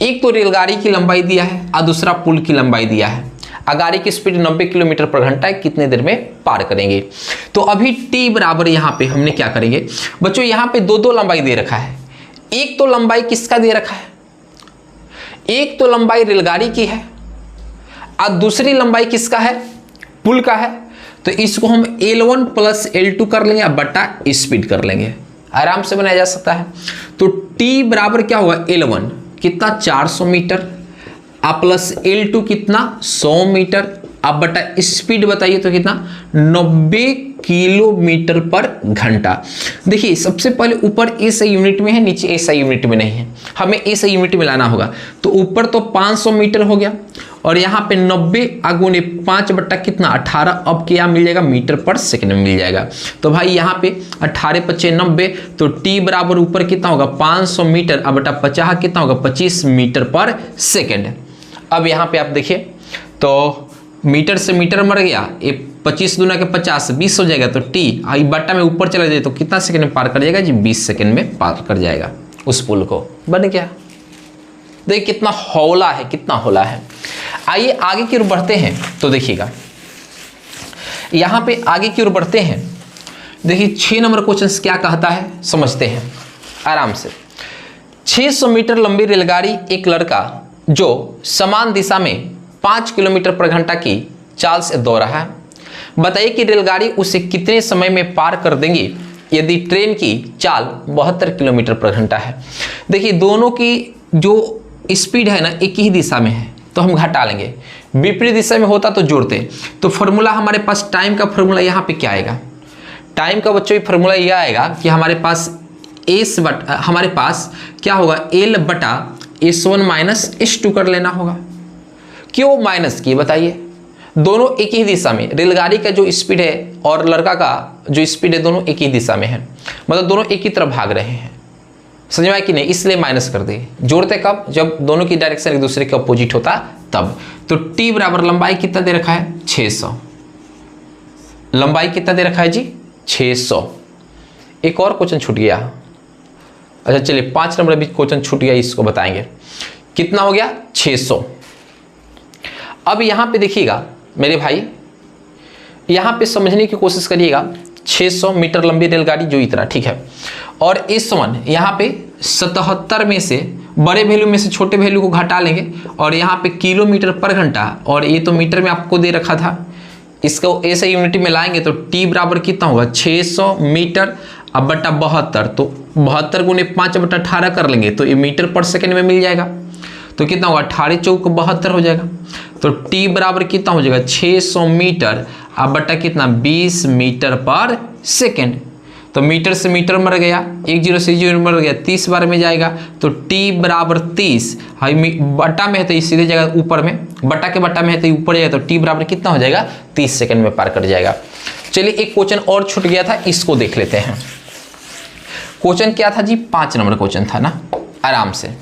एक तो रेलगाड़ी की लंबाई दिया है और दूसरा पुल की लंबाई दिया है। गाड़ी की स्पीड 90 किलोमीटर पर घंटा है, कितने देर में पार करेंगे। तो अभी T बराबर यहाँ पे हमने क्या करेंगे बच्चों, यहाँ पे दो लंबाई दे रखा है। एक तो लंबाई किसका दे रखा है, एक तो लंबाई रेलगाड़ी की है और दूसरी लंबाई किसका है, पुल का है। तो इसको हम L1 प्लस L2 कर लेंगे, बटा स्पीड कर लेंगे, आराम से बनाया जा सकता है। तो T बराबर क्या होगा, L1 कितना 400 मीटर, प्लस L2 कितना 100 मीटर, अब बटा स्पीड बताइए तो कितना, 90 किलोमीटर पर घंटा। देखिए सबसे पहले ऊपर एसआई यूनिट में है, नीचे एसआई यूनिट में नहीं है, हमें एसआई यूनिट में लाना होगा। तो ऊपर तो 500 मीटर हो गया और यहाँ पे 90 × 5 बट्टा कितना 18, अब क्या मिल जाएगा, मीटर पर सेकंड में मिल जाएगा। तो भाई यहाँ पे 18 × 5 90, तो टी बराबर ऊपर कितना होगा 500 मीटर, अब बटा 50 कितना होगा 25 मीटर पर सेकंड। अब यहाँ पे आप देखिए तो मीटर से मीटर मर गया, ये 25 दूना के 50 20 हो जाएगा, तो टी आई बट्टा में ऊपर चला जाए तो कितना सेकंड में पार कर जाएगा जी, 20 सेकंड में पार कर जाएगा उस पुल को। बन गया। देखिए कितना हौला है, कितना हौला है। आइए आगे की ओर बढ़ते हैं तो देखिएगा, यहाँ पे आगे की ओर बढ़ते हैं। देखिए 6 नंबर क्वेश्चन क्या कहता है समझते हैं आराम से। 600 मीटर लंबी रेलगाड़ी एक लड़का जो समान दिशा में 5 किलोमीटर पर घंटा की चाल से दौड़ रहा है, बताइए कि रेलगाड़ी उसे कितने समय में पार कर देंगी यदि ट्रेन की चाल 72 किलोमीटर पर घंटा है। देखिए दोनों की जो स्पीड है ना एक ही दिशा में है तो हम घटा लेंगे, विपरीत दिशा में होता तो जोड़ते। तो फॉर्मूला हमारे पास टाइम का फॉर्मूला यहाँ पे क्या आएगा, टाइम का बच्चों की फॉर्मूला यह आएगा कि हमारे पास क्या होगा L बटा S1 माइनस S2 कर लेना होगा। क्यों माइनस की बताइए, दोनों एक ही दिशा में, रेलगाड़ी का जो स्पीड है और लड़का का जो स्पीड है दोनों एक ही दिशा में है, मतलब दोनों एक ही तरफ भाग रहे हैं, समझ में आया कि नहीं, इसलिए माइनस कर दिए। जोड़ते कब, जब दोनों की डायरेक्शन एक दूसरे के अपोजिट होता तब। तो टी बराबर लंबाई कितना दे रखा है 600, लंबाई कितना दे रखा है जी 600। एक और क्वेश्चन छूट गया, अच्छा चलिए 5 नंबर भी क्वेश्चन छूट गया, इसको बताएंगे कितना हो गया 600। अब यहाँ पे देखिएगा मेरे भाई, यहाँ पे समझने की कोशिश करिएगा। 600 मीटर लंबी रेलगाड़ी जो इतना ठीक है, और S1 यहाँ पे 77 में से बड़े वैल्यू में से छोटे वैल्यू को घटा लेंगे और यहाँ पे किलोमीटर पर घंटा, और ये तो मीटर में आपको दे रखा था, इसको ऐसे यूनिट में लाएंगे तो टी बराबर कितना होगा 600 मीटर अब बटा 72, तो 72 गुने 5 बटा 18 कर लेंगे तो ये मीटर पर सेकंड में मिल जाएगा। तो कितना होगा 18 चौक 72 हो जाएगा। तो टी बराबर कितना हो जाएगा 600 मीटर अब बटा कितना 20 मीटर पर सेकंड। तो मीटर से मीटर मर गया, 1 0 से 0 मर गया, 30 बार में जाएगा। तो टी बराबर 30, बटा में है तो सीधे जाएगा ऊपर में, बटा के बटा में है तो ऊपर जाएगा, तो टी बराबर कितना हो जाएगा 30 सेकंड में पार कर जाएगा। चलिए एक क्वेश्चन और छूट गया था, इसको देख लेते हैं। क्वेश्चन क्या था जी 5 नंबर क्वेश्चन था ना, आराम से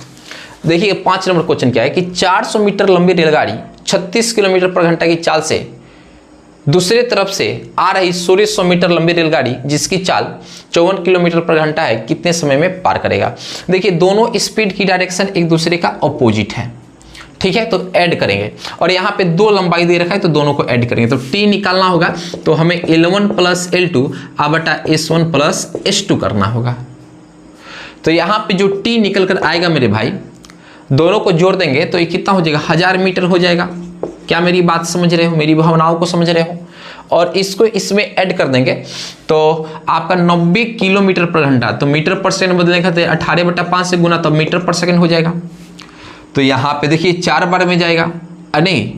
देखिए 5 नंबर क्वेश्चन क्या है कि 400 मीटर लंबी रेलगाड़ी 36 किलोमीटर पर घंटा की चाल से दूसरे तरफ से आ रही 1600 मीटर लंबी रेलगाड़ी जिसकी चाल 54 किलोमीटर पर घंटा है कितने समय में पार करेगा। देखिए दोनों स्पीड की डायरेक्शन एक दूसरे का अपोजिट है, ठीक है, तो ऐड करेंगे और यहाँ पे 2 लंबाई दे रखा है तो दोनों को ऐड करेंगे। तो टी निकालना होगा तो हमें L1 प्लस L2 बटा S1 प्लस S2 करना होगा। तो यहाँ पे जो टी निकल कर आएगा मेरे भाई, दोनों को जोड़ देंगे तो ये कितना हो जाएगा 1000 मीटर हो जाएगा। क्या मेरी बात समझ रहे हो, मेरी भावनाओं को समझ रहे हो। और इसको इसमें ऐड कर देंगे तो आपका 90 किलोमीटर पर घंटा, तो मीटर पर सेकंड बदलेगा तो 18 बटा 5 से गुना तो मीटर पर सेकंड हो जाएगा। तो यहाँ पे देखिए 4 बार में जाएगा, नहीं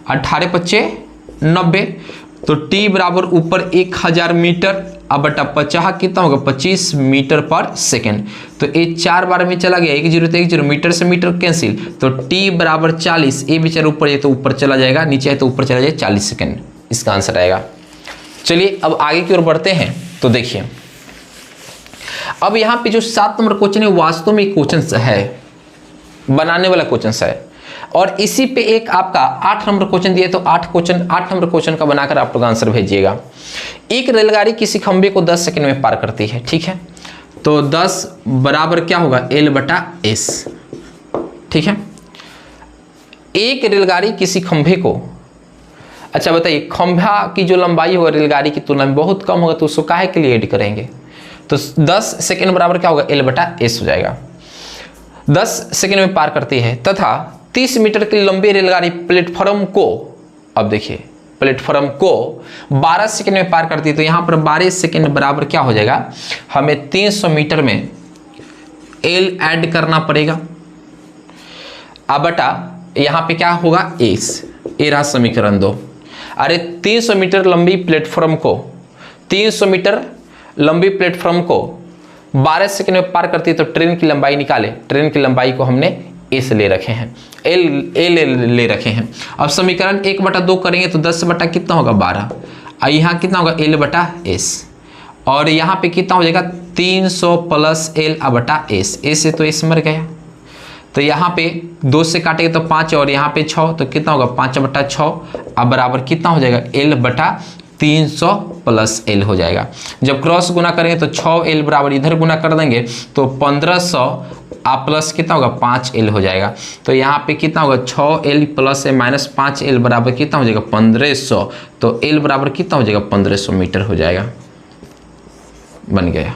18 × 5 90, तो टी बराबर ऊपर 1000 मीटर अब बटा 50 कितना होगा 25 मीटर पर सेकंड। तो ये 4 बार में चला गया, 1 0 तो 1 0, मीटर से मीटर कैंसिल, तो टी बराबर 40, ये बेचारा ऊपर है तो ऊपर चला जाएगा, नीचे है तो ऊपर चला जाएगा 40 सेकंड, इसका आंसर आएगा। चलिए अब आगे की ओर बढ़ते हैं तो देखिए अब यहाँ पे जो 7 नंबर क्वेश्चन है वास्तव में क्वेश्चन है, बनाने वाला क्वेश्चन है, और इसी पे एक आपका 8 नंबर क्वेश्चन दिया तो 8 नंबर क्वेश्चन का बनाकर आप लोग आंसर भेजिएगा। एक रेलगाड़ी किसी खंबे को 10 सेकंड में पार करती है, ठीक है, तो 10 बराबर क्या होगा L बटा S, ठीक है। एक रेलगाड़ी किसी खंभे को, अच्छा बताइए खंभा की जो लंबाई होगा रेलगाड़ी की तुलना में बहुत कम होगा तो उसको काहे के लिए ऐड करेंगे, तो 10 सेकंड बराबर क्या होगा L बटा S हो जाएगा। 10 सेकंड में पार करती है तथा 30 मीटर की लंबी रेलगाड़ी प्लेटफॉर्म को, अब देखिए प्लेटफॉर्म को 12 सेकंड में पार करती है, तो यहाँ पर 12 सेकंड बराबर क्या हो जाएगा, हमें 300 मीटर में L ऐड करना पड़ेगा अब बटा यहाँ पे क्या होगा S, ये रहा समीकरण 2। अरे 300 मीटर लंबी प्लेटफॉर्म को 300 मीटर लंबी प्लेटफॉर्म को 12 सेकंड में पार करती है तो ट्रेन की लंबाई निकाले। ट्रेन की लंबाई को हमने एस ले रखे हैं, एल ले रखे हैं। अब समीकरण 1/2 करेंगे तो 10 बटा कितना होगा 12, और यहाँ कितना होगा एल बटा एस, और यहाँ पे कितना हो जाएगा 300 प्लस एल बटा एस। एस से तो एस मर गया, तो यहाँ पे 2 से काटेंगे तो 5 और यहाँ पे 6, तो कितना होगा 5/6 अब बराबर कितना हो जाएगा एल बटा 300 प्लस एल हो जाएगा। जब क्रॉस गुना करेंगे तो 6L बराबर इधर गुना कर देंगे तो 1500 प्लस कितना होगा 5L हो जाएगा। तो यहाँ पे कितना होगा 6L प्लस माइनस 5L बराबर कितना हो जाएगा 1500, तो L बराबर कितना हो जाएगा 1500 मीटर हो जाएगा। बन गया,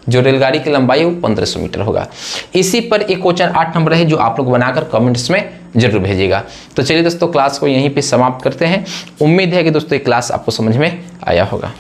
जो रेलगाड़ी की लंबाई है वो 1500 मीटर होगा। इसी पर एक क्वेश्चन 8 नंबर है जो आप लोग बनाकर कमेंट्स में जरूर भेजिएगा। तो चलिए दोस्तों क्लास को यहीं पे समाप्त करते हैं। उम्मीद है कि दोस्तों ये क्लास आपको समझ में आया होगा।